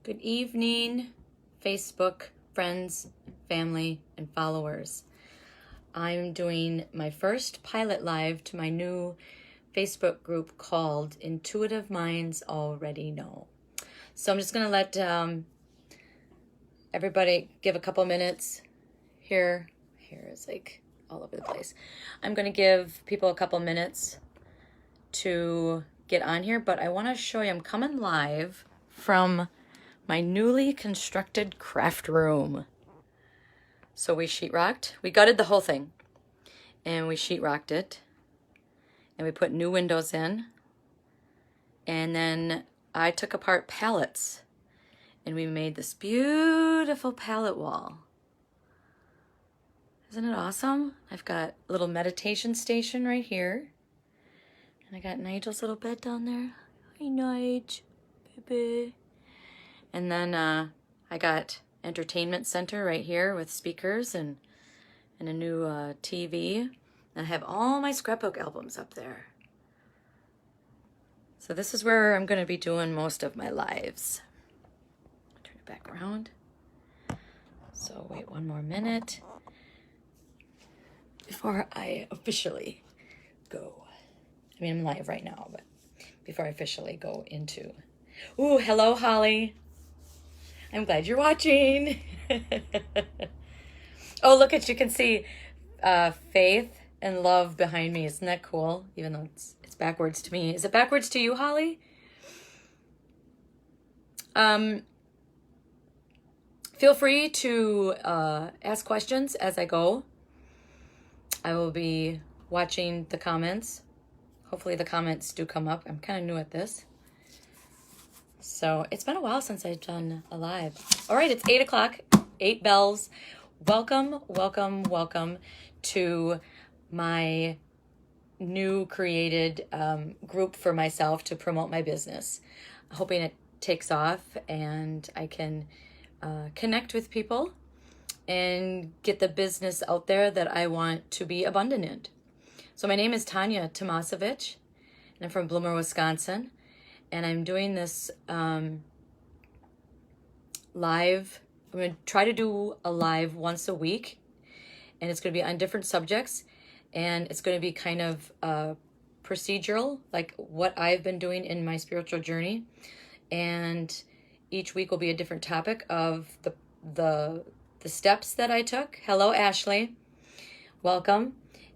Good evening, Facebook friends, family, and followers. I'm doing my first pilot live to my new Facebook group called Intuitive Minds Already Know. So I'm just going to let everybody give a couple minutes. Here is like all over the place. I'm going to give people a couple minutes to get on here, but I want to show you I'm coming live from my newly constructed craft room. So we sheetrocked. We gutted the whole thing. And we sheetrocked it. And we put new windows in. And then I took apart pallets. And we made this beautiful pallet wall. Isn't it awesome? I've got a little meditation station right here. And I got Nigel's little bed down there. Hi, Nige. Baby. And then I got entertainment center right here with speakers and a new TV. And I have all my scrapbook albums up there. So this is where I'm going to be doing most of my lives. Turn it back around. So wait one more minute before I officially go. I mean, I'm live right now, but before I officially go into... Ooh, hello, Holly. I'm glad you're watching. Oh, look at you can see faith and love behind me. Isn't that cool? Even though it's backwards to me. Is it backwards to you, Holly? Feel free to ask questions as I go. I will be watching the comments. Hopefully the comments do come up. I'm kind of new at this. So it's been a while since I've done a live. All right, it's 8 o'clock, 8 bells. Welcome, welcome, welcome to my new created group for myself to promote my business. Hoping it takes off and I can connect with people and get the business out there that I want to be abundant in. So my name is Tanya Tomasevich, and I'm from Bloomer, Wisconsin. And I'm doing this live. I'm going to try to do a live once a week. And it's going to be on different subjects. And it's going to be kind of procedural, like what I've been doing in my spiritual journey. And each week will be a different topic of the steps that I took. Hello, Ashley. Welcome.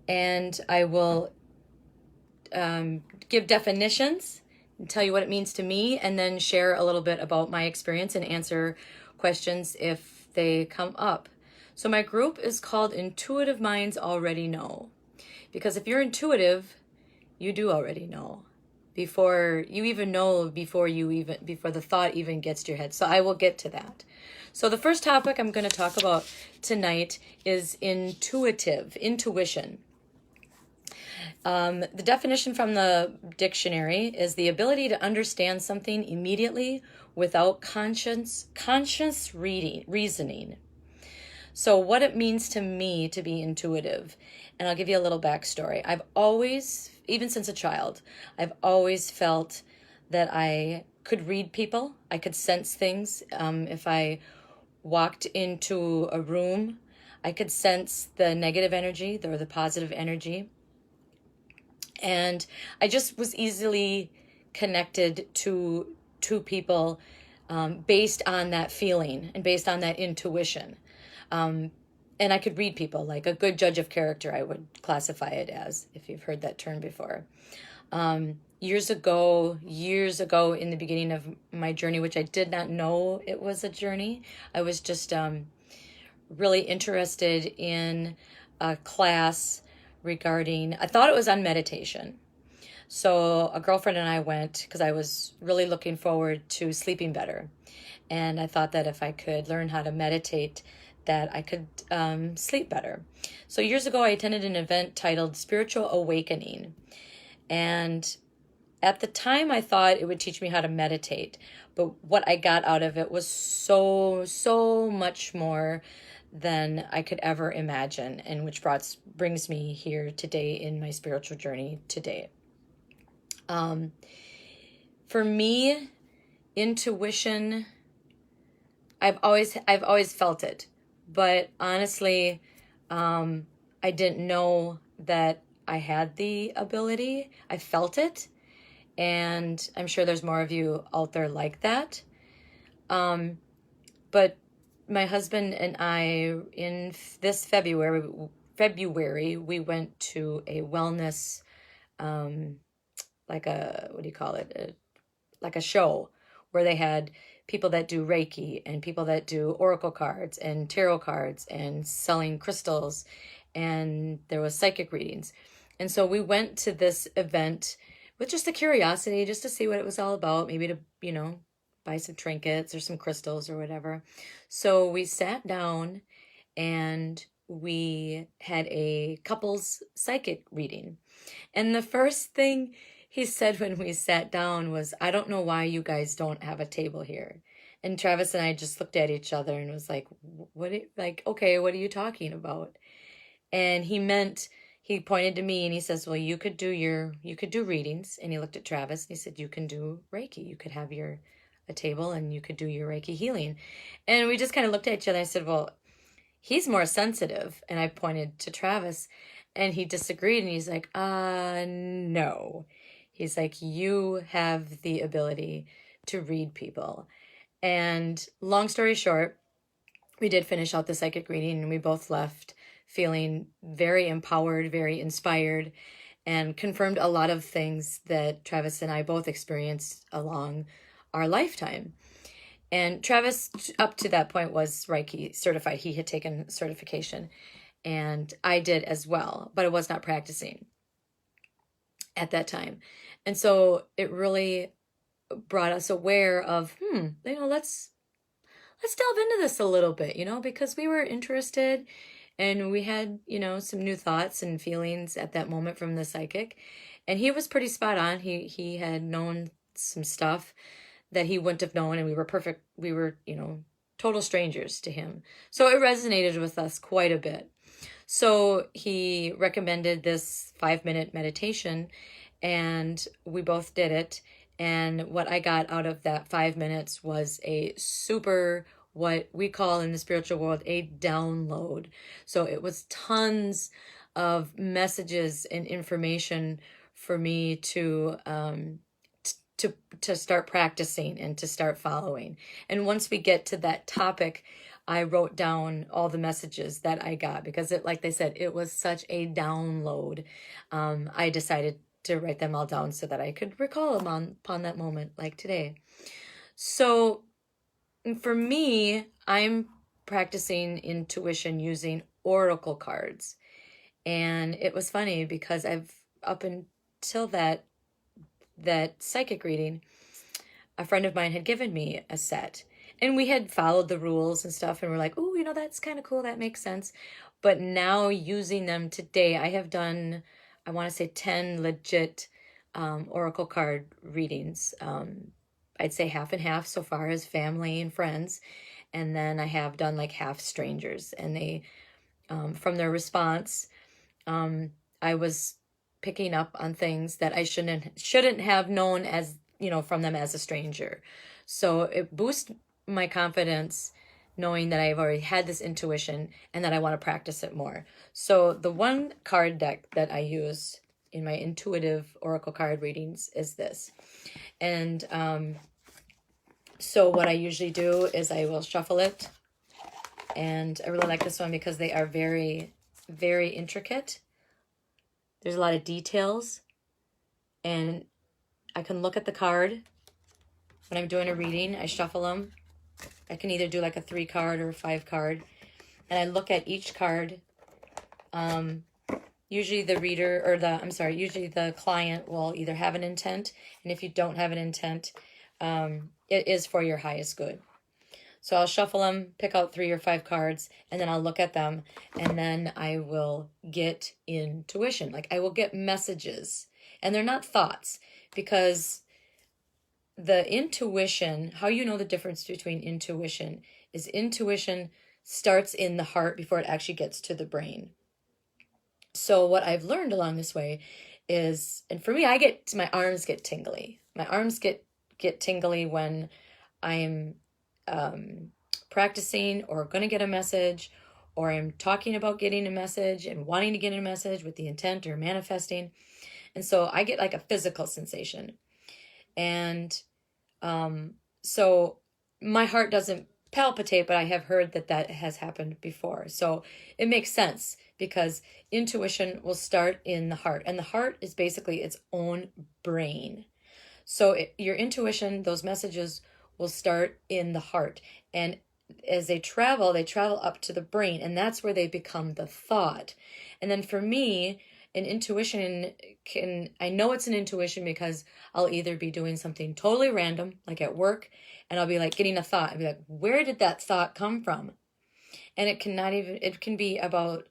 And I will give definitions and tell you what it means to me, and then share a little bit about my experience and answer questions if they come up. So my group is called Intuitive Minds Already Know. Because if you're intuitive, you do already know. Before you even know, before the thought even gets to your head. So I will get to that. So the first topic I'm going to talk about tonight is intuition. The definition from the dictionary is the ability to understand something immediately without conscious reasoning. So what it means to me to be intuitive, and I'll give you a little backstory. I've always, even since a child, I've always felt that I could read people. I could sense things. If I walked into a room, I could sense the negative energy or the positive energy. And I just was easily connected to people based on that feeling and based on that intuition. And I could read people, like a good judge of character, I would classify it as, if you've heard that term before. Years ago, in the beginning of my journey, which I did not know it was a journey, I was just really interested in a class regarding, I thought it was on meditation. So a girlfriend and I went because I was really looking forward to sleeping better. And I thought that if I could learn how to meditate, that I could sleep better. So years ago, I attended an event titled Spiritual Awakening. And at the time, I thought it would teach me how to meditate. But what I got out of it was so much more than I could ever imagine, and which brings me here today in my spiritual journey today. For me, intuition I've always felt it, but honestly, I didn't know that I had the ability. I felt it, and I'm sure there's more of you out there like that. But my husband and I, in this February, we went to a wellness, like a, what do you call it? Like a show where they had people that do Reiki and people that do oracle cards and tarot cards and selling crystals, and there was psychic readings. And so we went to this event with just a curiosity, just to see what it was all about, maybe to, buy some trinkets or some crystals or whatever. So we sat down and we had a couples psychic reading. And the first thing he said when we sat down was, I don't know why you guys don't have a table here. And Travis and I just looked at each other and was like, okay, what are you talking about? And he pointed to me and he says, well, you could do readings. And he looked at Travis and he said, you can do Reiki. You could have a table and you could do your Reiki healing. And we just kind of looked at each other. I said, well, he's more sensitive. And I pointed to Travis and he disagreed. And he's like, no. He's like, you have the ability to read people. And long story short, we did finish out the psychic reading and we both left feeling very empowered, very inspired, and confirmed a lot of things that Travis and I both experienced along our lifetime. And Travis, up to that point, was Reiki certified. He had taken certification, and I did as well, but I was not practicing at that time. And so it really brought us aware of, let's delve into this a little bit, because we were interested and we had, some new thoughts and feelings at that moment from the psychic. And he was pretty spot on. He had known some stuff that he wouldn't have known, and we were total strangers to him. So it resonated with us quite a bit. So he recommended this 5-minute meditation, and we both did it. And what I got out of that 5 minutes was a super, what we call in the spiritual world, a download. So it was tons of messages and information for me to start practicing and to start following. And once we get to that topic, I wrote down all the messages that I got because like they said, it was such a download. I decided to write them all down so that I could recall them upon that moment, like today. So for me, I'm practicing intuition using oracle cards. And it was funny because up until that psychic reading, a friend of mine had given me a set. And we had followed the rules and stuff, and we're like, oh, that's kind of cool. That makes sense. But now using them today, I have done, I want to say 10 legit oracle card readings. I'd say half and half so far as family and friends. And then I have done like half strangers. And they, from their response, I was picking up on things that I shouldn't have known as, from them as a stranger. So it boosts my confidence knowing that I've already had this intuition and that I want to practice it more. So the one card deck that I use in my intuitive oracle card readings is this. And so what I usually do is I will shuffle it. And I really like this one because they are very, very intricate. There's a lot of details. And I can look at the card when I'm doing a reading. I shuffle them. I can either do like a 3-card or a 5-card. And I look at each card. Usually the client will either have an intent. And if you don't have an intent, it is for your highest good. So I'll shuffle them, pick out 3 or 5 cards, and then I'll look at them, and then I will get intuition. Like I will get messages, and they're not thoughts, because the intuition, how you know the difference between intuition is intuition starts in the heart before it actually gets to the brain. So what I've learned along this way is, and for me, my arms get tingly. My arms get tingly when I'm practicing or going to get a message, or I'm talking about getting a message and wanting to get a message with the intent or manifesting. And so I get like a physical sensation. And so my heart doesn't palpitate, but I have heard that that has happened before. So it makes sense because intuition will start in the heart, and the heart is basically its own brain. So your intuition, those messages will start in the heart, and as they travel up to the brain, and that's where they become the thought. And then for me, an intuition I know it's an intuition because I'll either be doing something totally random, like at work, and I'll be like getting a thought. I'll be like, where did that thought come from? And it can be about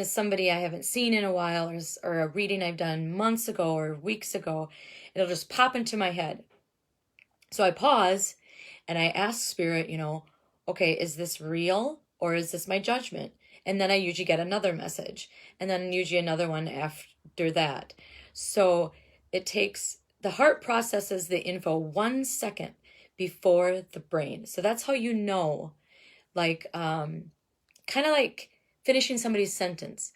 somebody I haven't seen in a while, or a reading I've done months ago or weeks ago. It'll just pop into my head. So I pause and I ask Spirit, okay, is this real or is this my judgment? And then I usually get another message, and then usually another one after that. So the heart processes the info 1 second before the brain. So that's how you know, like, kind of like finishing somebody's sentence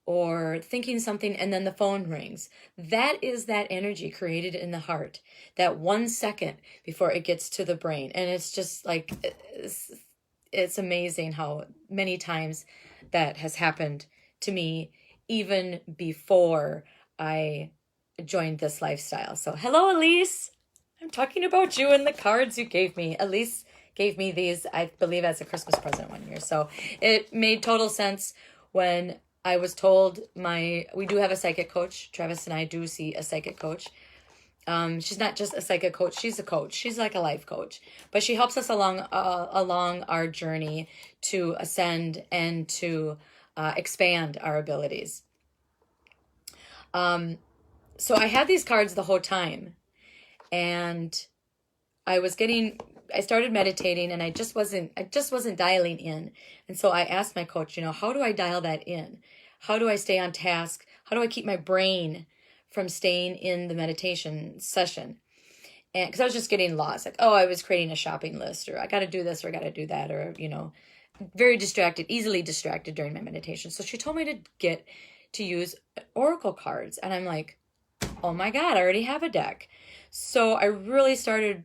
or thinking something and then the phone rings. That is that energy created in the heart, that 1 second before it gets to the brain. And it's just like, it's amazing how many times that has happened to me, even before I joined this lifestyle. So hello, Elise. I'm talking about you and the cards you gave me. Elise gave me these, I believe, as a Christmas present one year. So it made total sense when I was told we do have a psychic coach. Travis and I do see a psychic coach. She's not just a psychic coach, she's a coach. She's like a life coach, but she helps us along our journey to ascend and to expand our abilities. So I had these cards the whole time, and I started meditating, and I just wasn't dialing in. And so I asked my coach, how do I dial that in? How do I stay on task? How do I keep my brain from staying in the meditation session? And because I was just getting lost, like, I was creating a shopping list, or I got to do this, or I got to do that, or, very distracted, easily distracted during my meditation. So she told me to use oracle cards. And I'm like, oh my God, I already have a deck. So I really started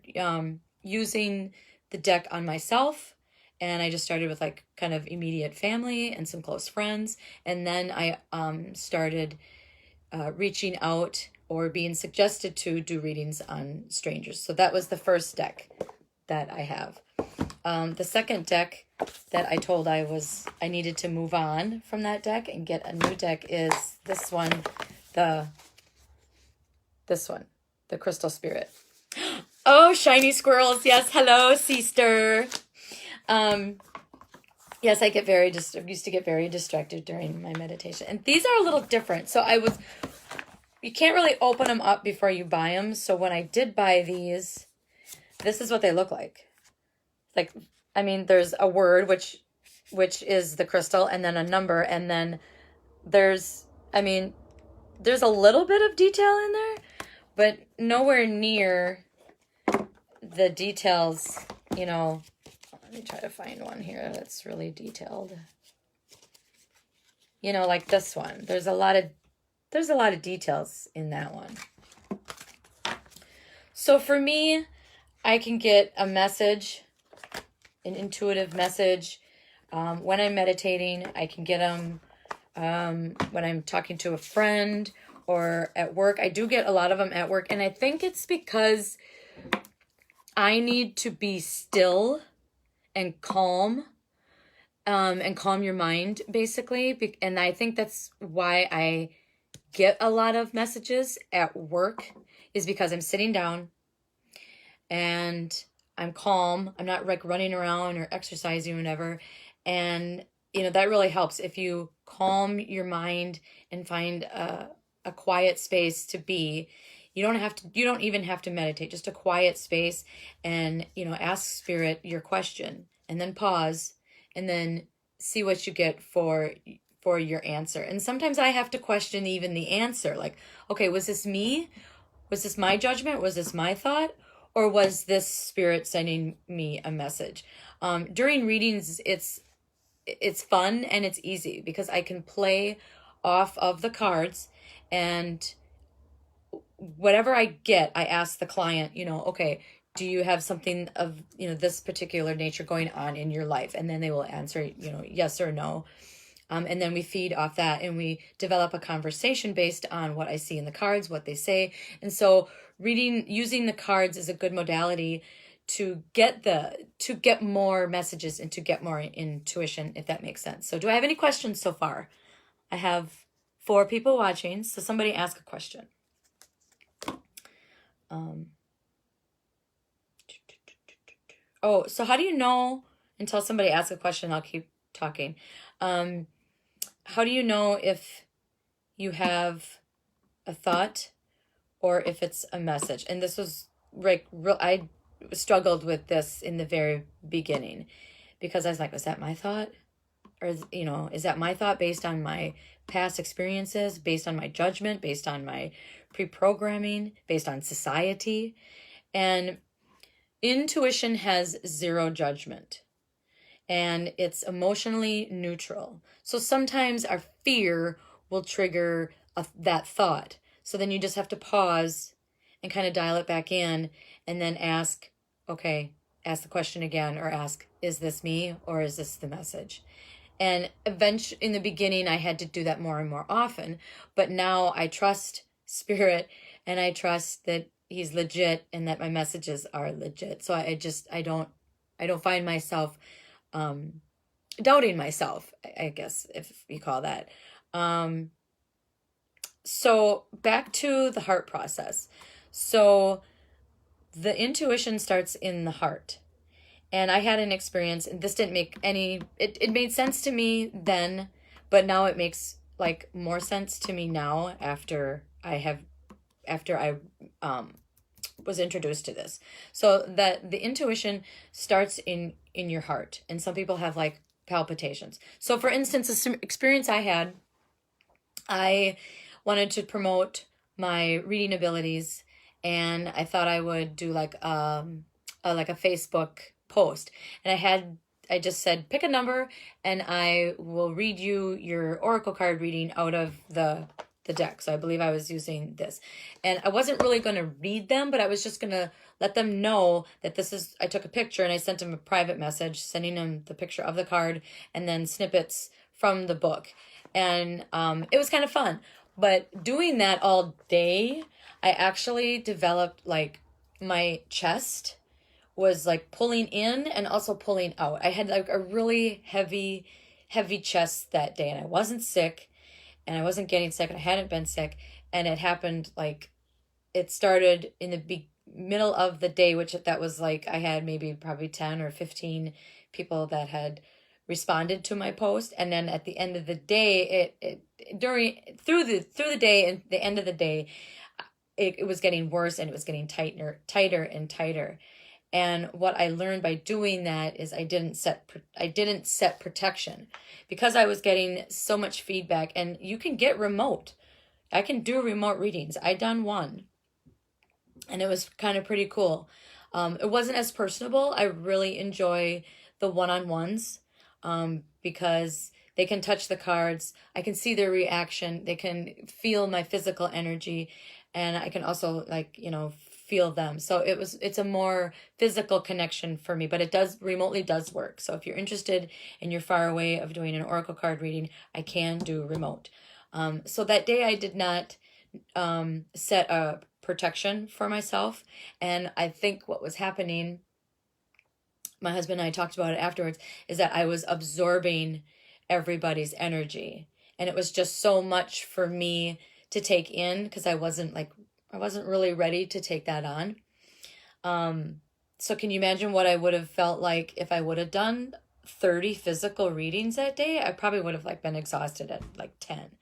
using the deck on myself. And I just started with like kind of immediate family and some close friends. And then I started reaching out or being suggested to do readings on strangers. So that was the first deck that I have. The second deck that I told I needed to move on from that deck and get a new deck is this one, the Crystal Spirit. Oh, shiny squirrels. Yes. Hello, sister. Yes, I used to get very distracted during my meditation. And these are a little different. So you can't really open them up before you buy them. So when I did buy these, this is what they look like. There's a word, which is the crystal, and then a number, and then there's a little bit of detail in there, but nowhere near the details, let me try to find one here that's really detailed. Like this one. There's a lot of details in that one. So for me, I can get a message, an intuitive message. When I'm meditating, I can get them when I'm talking to a friend or at work. I do get a lot of them at work, and I think it's because I need to be still and calm your mind, basically. And I think that's why I get a lot of messages at work, is because I'm sitting down and I'm calm. I'm not like running around or exercising or whatever. And, that really helps if you calm your mind and find a quiet space to be. You don't even have to meditate, just a quiet space, and, ask Spirit your question, and then pause, and then see what you get for your answer. And sometimes I have to question even the answer. Like, okay, was this me? Was this my judgment? Was this my thought? or was this spirit sending me a message? During readings, it's fun and it's easy because I can play off of the cards, and whatever I get, I ask the client, okay, do you have something of, this particular nature going on in your life? And then they will answer, yes or no. And then we feed off that and we develop a conversation based on what I see in the cards, what they say. And so using the cards is a good modality to get more messages and to get more intuition, if that makes sense. So do I have any questions so far? I have 4 people watching, so somebody ask a question. So how do you know, until somebody asks a question, I'll keep talking. How do you know if you have a thought or if it's a message? And this was I struggled with this in the very beginning because I was like, was that my thought? Or, is that my thought based on my past experiences, based on my judgment, based on my pre-programming, based on society? And intuition has 0 judgment, and it's emotionally neutral. So sometimes our fear will trigger that thought. So then you just have to pause and kind of dial it back in and then ask the question again, or ask, is this me or is this the message? And eventually, in the beginning, I had to do that more and more often. But now I trust Spirit, and I trust that he's legit and that my messages are legit. So I don't find myself doubting myself, I guess, if you call that. So back to the heart process. So the intuition starts in the heart. And I had an experience, and this didn't make it made sense to me then, but now it makes like more sense to me now after I was introduced to this. So that the intuition starts in your heart, and some people have like palpitations. So for instance, this experience I had, I wanted to promote my reading abilities, and I thought I would do like a Facebook post, and I just said, pick a number and I will read you your oracle card reading out of the deck. So I believe I was using this, and I wasn't really going to read them, but I was just going to let them know that I took a picture, and I sent them a private message sending them the picture of the card and then snippets from the book. And it was kind of fun, but doing that all day, I actually developed like my chest was like pulling in and also pulling out. I had like a really heavy chest that day, and I wasn't sick, and I wasn't getting sick, and I hadn't been sick. And it happened like, it started in the middle of the day, which that was like, I had probably 10 or 15 people that had responded to my post. And then at the end of the day, through the day and the end of the day, it was getting worse, and it was getting tighter and tighter. And what I learned by doing that is I didn't set protection, because I was getting so much feedback. And you can get remote. I can do remote readings. I done one, and it was kind of pretty cool. It wasn't as personable. I really enjoy the one-on-ones because they can touch the cards. I can see their reaction. They can feel my physical energy, and I can also feel them. So it's a more physical connection for me, but it remotely does work. So if you're interested and you're far away of doing an oracle card reading, I can do remote. So that day I did not set a protection for myself. And I think what was happening, my husband and I talked about it afterwards, is that I was absorbing everybody's energy. And it was just so much for me to take in, because I wasn't really ready to take that on. So can you imagine what I would have felt like if I would have done 30 physical readings that day? I probably would have been exhausted at 10.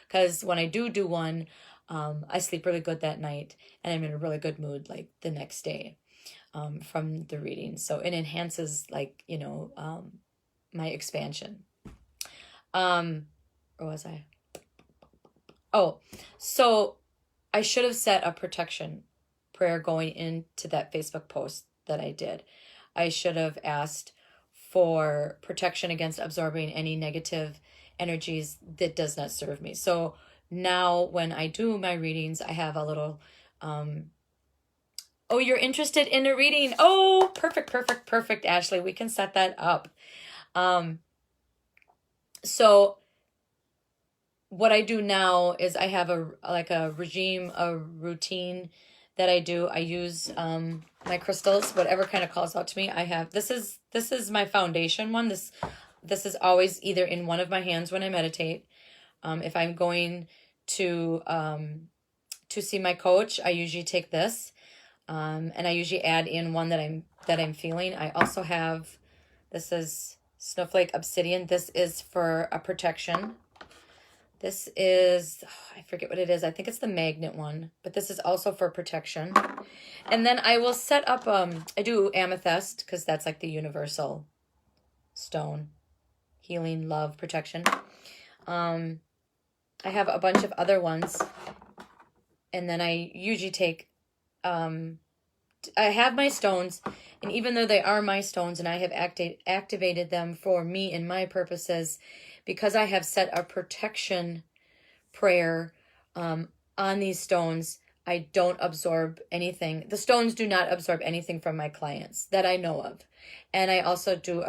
Because when I do one, I sleep really good that night, and I'm in a really good mood the next day from the reading. So it enhances my expansion. Where was I? Oh, so I should have set a protection prayer going into that Facebook post that I did. I should have asked for protection against absorbing any negative energies that does not serve me. So now when I do my readings, I have a little, oh, you're interested in a reading. Oh, perfect, Ashley. We can set that up. So what I do now is I have a routine that I do. I use my crystals, whatever kind of calls out to me. I have this is my foundation one. This is always either in one of my hands when I meditate. If I'm going to see my coach, I usually take this, and I usually add in one that I'm feeling. I also have, this is Snowflake Obsidian. This is for a protection. This is, I forget what it is. I think it's the magnet one, but this is also for protection. And then I will set up, I do amethyst because that's like the universal stone. Healing, love, protection. I have a bunch of other ones. And then I usually take, I have my stones, and even though they are my stones and I have activated them for me and my purposes, because I have set a protection prayer on these stones, I don't absorb anything. The stones do not absorb anything from my clients that I know of. And I also do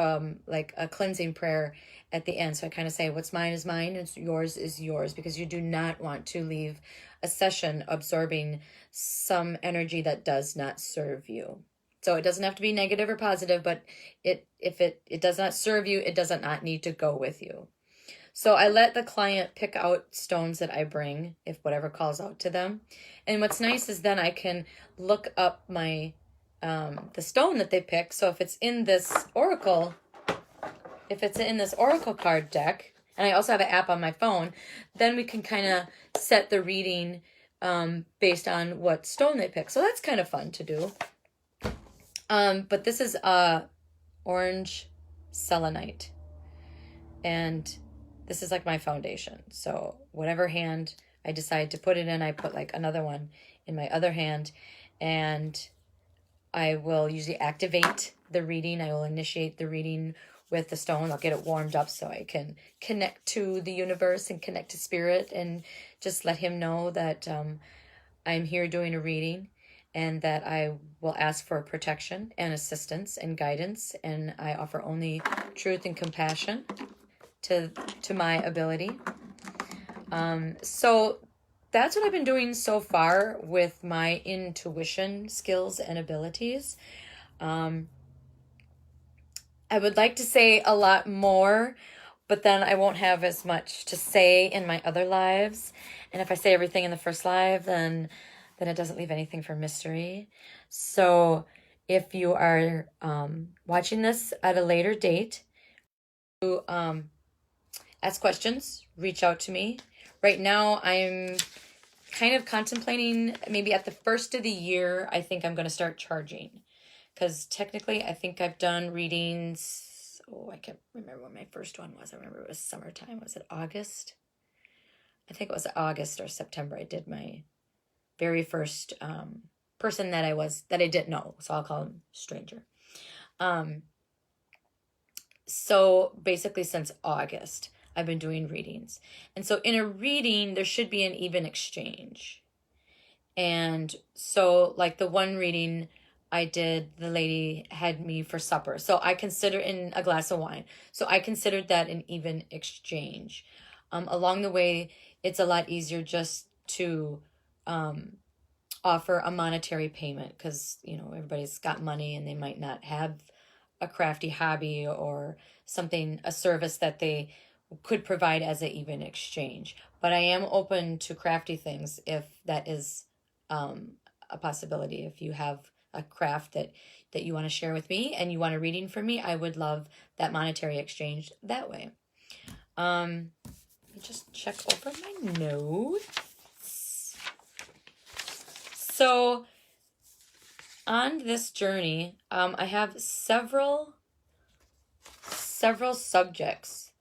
like a cleansing prayer at the end. So I kind of say, what's mine is mine, and yours is yours, because you do not want to leave a session absorbing some energy that does not serve you. So it doesn't have to be negative or positive, but if it does not serve you, it does not need to go with you. So I let the client pick out stones that I bring, if whatever calls out to them. And what's nice is then I can look up my the stone that they pick. So if it's in this oracle card deck, and I also have an app on my phone, then we can kind of set the reading based on what stone they pick. So that's kind of fun to do. But this is orange selenite, and this is like my foundation. So whatever hand I decide to put it in, I put like another one in my other hand, and I will usually activate the reading. I will initiate the reading with the stone. I'll get it warmed up so I can connect to the universe and connect to spirit, and just let him know that I'm here doing a reading, and that I will ask for protection and assistance and guidance, and I offer only truth and compassion to my ability. So that's what I've been doing so far with my intuition skills and abilities. I would like to say a lot more, but then I won't have as much to say in my other lives. And if I say everything in the first live, then it doesn't leave anything for mystery. So if you are watching this at a later date, you ask questions, reach out to me. Right now, I'm kind of contemplating, maybe at the first of the year, I think I'm going to start charging. Because technically, I think I've done readings, I can't remember when my first one was. I remember it was summertime. Was it August? I think it was August or September. I did my very first person that I didn't know. So I'll call him stranger. So basically since August, I've been doing readings. And so in a reading, there should be an even exchange. And so like the one reading I did, the lady had me for supper. So I consider in a glass of wine. So I considered that an even exchange. Along the way, it's a lot easier just to offer a monetary payment, because, everybody's got money and they might not have a crafty hobby or something, a service that they could provide as an even exchange. But I am open to crafty things if that is a possibility. If you have a craft that you want to share with me and you want a reading from me, I would love that monetary exchange that way. Let me just check over my notes. So on this journey, I have several subjects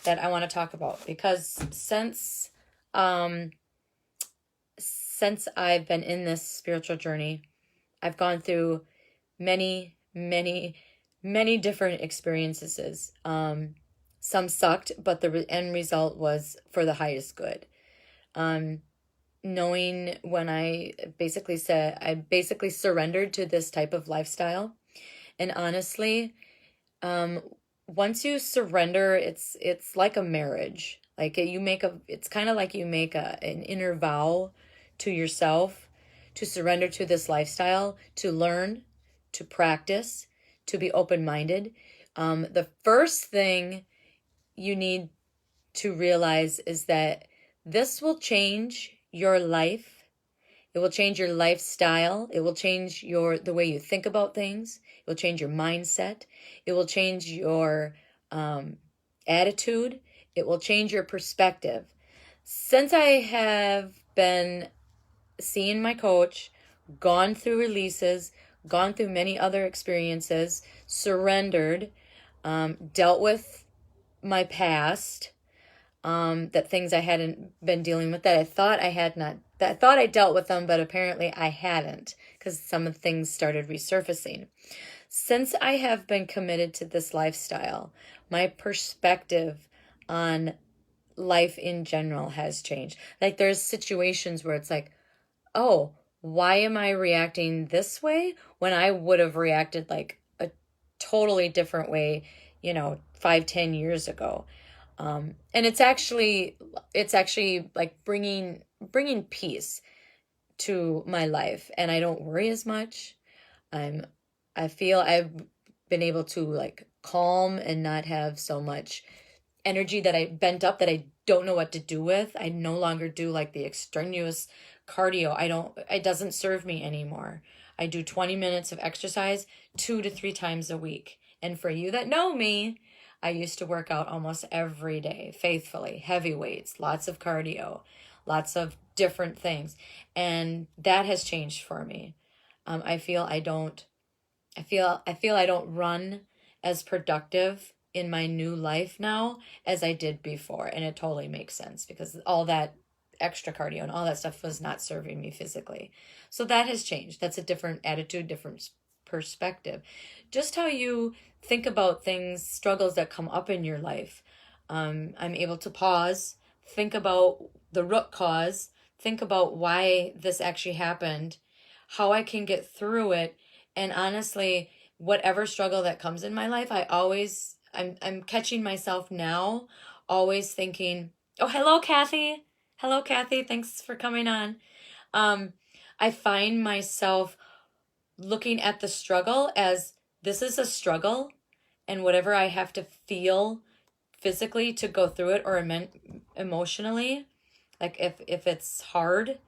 that I want to talk about, because since I've been in this spiritual journey, I've gone through many, many, many different experiences. Some sucked, but the end result was for the highest good. Um, Knowing when I basically surrendered to this type of lifestyle. And honestly, um, once you surrender, it's like a marriage. Like it's kind of like you make an inner vow to yourself to surrender to this lifestyle, to learn, to practice, to be open-minded. The first thing you need to realize is that this will change your life. It will change your lifestyle. It will change the way you think about things. It will change your mindset. It will change your attitude. It will change your perspective. Since I have been seeing my coach, gone through releases, gone through many other experiences, surrendered, dealt with my past, that things I hadn't been dealing with that I thought I had not, that I thought I dealt with them, but apparently I hadn't because some of the things started resurfacing. Since I have been committed to this lifestyle, my perspective on life in general has changed. Like there's situations where it's like, oh, why am I reacting this way when I would have reacted like a totally different way, 5, 10 years ago? And it's actually like bringing peace to my life, and I don't worry as much. I'm I feel I've been able to like calm and not have so much energy that I bent up that I don't know what to do with. I no longer do like the extraneous cardio. It doesn't serve me anymore. I do 20 minutes of exercise 2 to 3 times a week. And for you that know me, I used to work out almost every day, faithfully, heavy weights, lots of cardio, lots of different things. And that has changed for me. I feel I don't run as productive in my new life now as I did before. And it totally makes sense because all that extra cardio and all that stuff was not serving me physically. So that has changed. That's a different attitude, different perspective. Just how you think about things, struggles that come up in your life. I'm able to pause, think about the root cause, think about why this actually happened, how I can get through it, and honestly, whatever struggle that comes in my life, I'm catching myself now, always thinking, oh, hello, Kathy. Hello, Kathy. Thanks for coming on. Um, I find myself looking at the struggle as this is a struggle, and whatever I have to feel physically to go through it or emotionally, like if it's hard,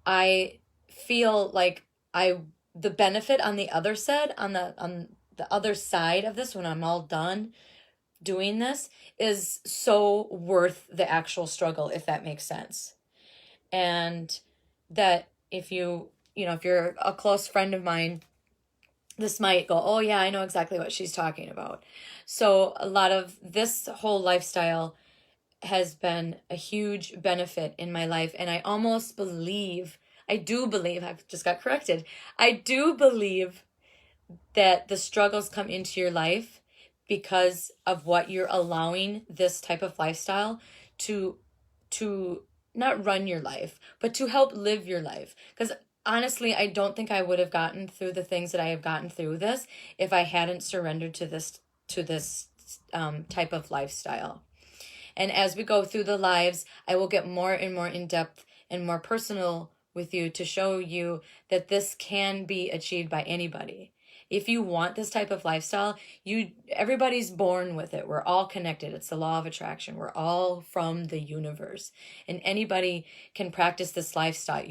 I feel like the benefit on the other side, on the other side of this, when I'm all done doing this, is so worth the actual struggle, if that makes sense. And that if you're a close friend of mine, this might go, oh yeah, I know exactly what she's talking about. So a lot of this whole lifestyle has been a huge benefit in my life. And I do believe, I've just got corrected. I do believe that the struggles come into your life because of what you're allowing this type of lifestyle to not run your life, but to help live your life. Because honestly, I don't think I would have gotten through the things that I have gotten through this if I hadn't surrendered to this type of lifestyle. And as we go through the lives, I will get more and more in depth and more personal with you to show you that this can be achieved by anybody. If you want this type of lifestyle, everybody's born with it. We're all connected. It's the law of attraction. We're all from the universe. And anybody can practice this lifestyle.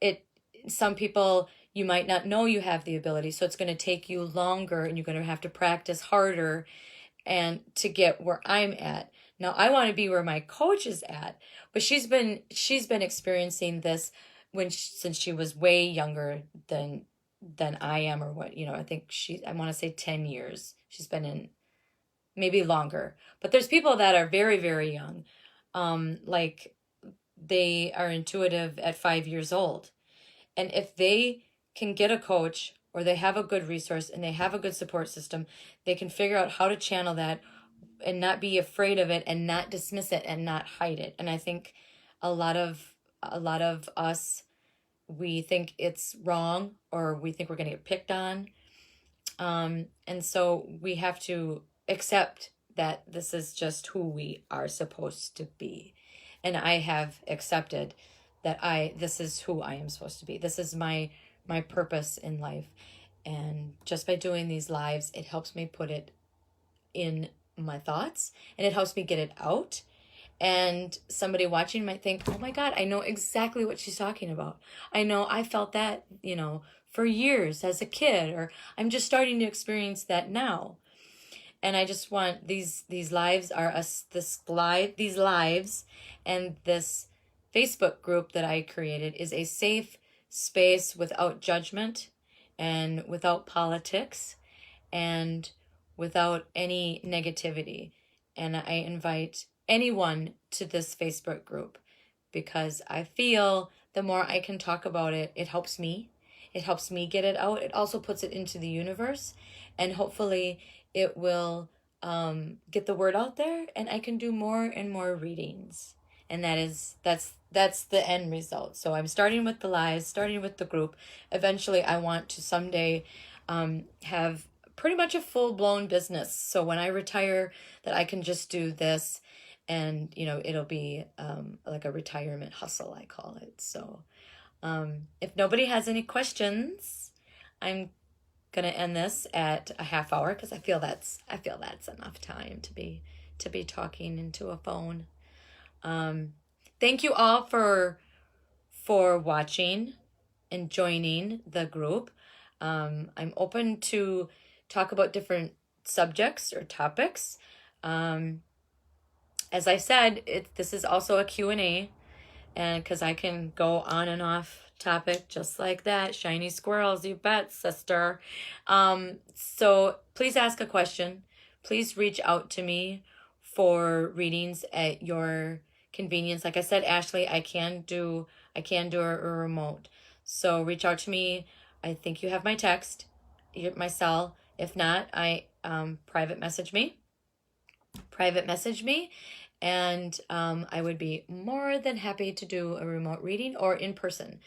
It some people, you might not know you have the ability, so it's going to take you longer and you're going to have to practice harder and to get where I'm at. Now I want to be where my coach is at, but she's been experiencing this since she was way younger than I am, or what, I think I want to say 10 years. She's been in, maybe longer. But there's people that are very, very young. Like they are intuitive at 5 years old. And if they can get a coach, or they have a good resource and they have a good support system, they can figure out how to channel that and not be afraid of it and not dismiss it and not hide it. And I think a lot of us, we think it's wrong, or we think we're going to get picked on. And so we have to accept that this is just who we are supposed to be. And I have accepted that this is who I am supposed to be. This is my purpose in life. And just by doing these lives, it helps me put it in my thoughts, and it helps me get it out. And somebody watching might think, oh my God, I know exactly what she's talking about. I know I felt that, for years as a kid, or I'm just starting to experience that now. And I just want these lives are us, these lives and this Facebook group that I created is a safe space without judgment and without politics and without any negativity. And I invite anyone to this Facebook group because I feel the more I can talk about it, it helps me. It helps me get it out. It also puts it into the universe, and hopefully it will get the word out there, and I can do more and more readings. And that's the end result. So I'm starting with the lives, starting with the group. Eventually, I want to someday have pretty much a full-blown business. So when I retire, that I can just do this, and it'll be like a retirement hustle, I call it. So if nobody has any questions, I'm gonna end this at a half hour because I feel that's enough time to be talking into a phone. Thank you all for watching and joining the group. I'm open to talk about different subjects or topics. As I said, this is also a Q&A, and because I can go on and off topic just like that. Shiny squirrels, you bet, sister. So please ask a question. Please reach out to me for readings at your convenience. Like I said, Ashley, I can do a remote. So reach out to me. I think you have my text, my cell. If not, private message me. And I would be more than happy to do a remote reading or in person.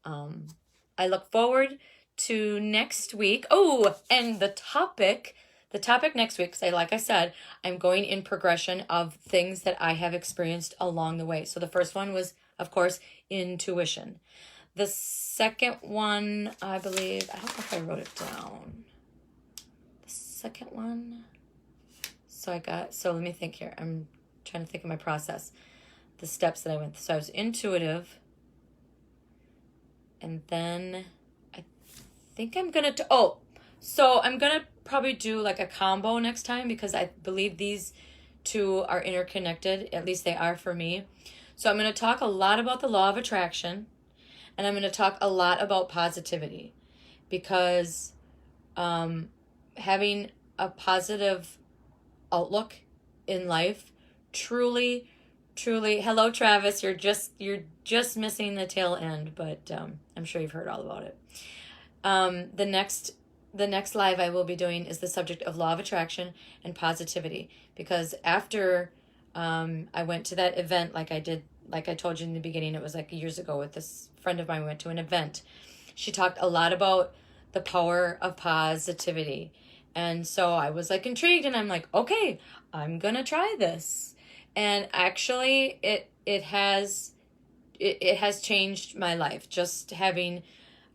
I look forward to next week. Oh, and the topic next week, like I said, I'm going in progression of things that I have experienced along the way. So the first one was, of course, intuition. The second one, I believe, I don't know if I wrote it down. The second one. So let me think here. I'm trying to think of my process, the steps that I went through. So I was intuitive, and then I think I'm gonna so I'm gonna probably do like a combo next time because I believe these two are interconnected. At least they are for me. So I'm gonna talk a lot about the law of attraction, and I'm gonna talk a lot about positivity, because having a positive outlook in life truly, hello Travis, you're just missing the tail end, but I'm sure you've heard all about it. The next live I will be doing is the subject of law of attraction and positivity, because after I went to that event, like I told you in the beginning, it was like years ago with this friend of mine. We went to an event. She talked a lot about the power of positivity. And so I was like intrigued, and I'm like, okay, I'm gonna try this. And actually it has changed my life, just having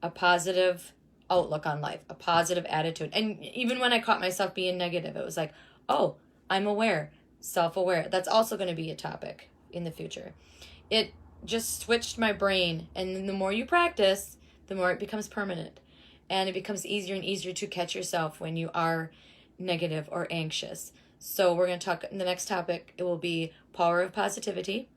a positive outlook on life, a positive attitude. And even when I caught myself being negative, it was like, oh, I'm aware, self-aware. That's also going to be a topic in the future. It just switched my brain, and then the more you practice, the more it becomes permanent. And it becomes easier and easier to catch yourself when you are negative or anxious. So we're going to talk in the next topic. It will be power of positivity.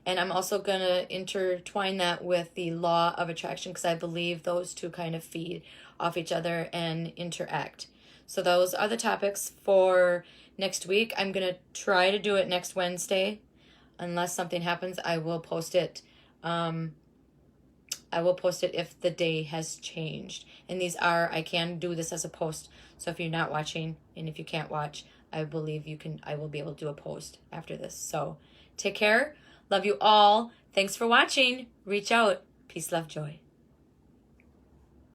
And I'm also going to intertwine that with the law of attraction, because I believe those two kind of feed off each other and interact. So those are the topics for next week. I'm going to try to do it next Wednesday. Unless something happens, I will post it I will post it if the day has changed. And these are, I can do this as a post. So if you're not watching and if you can't watch, I believe I will be able to do a post after this. So take care. Love you all. Thanks for watching. Reach out. Peace, love, joy.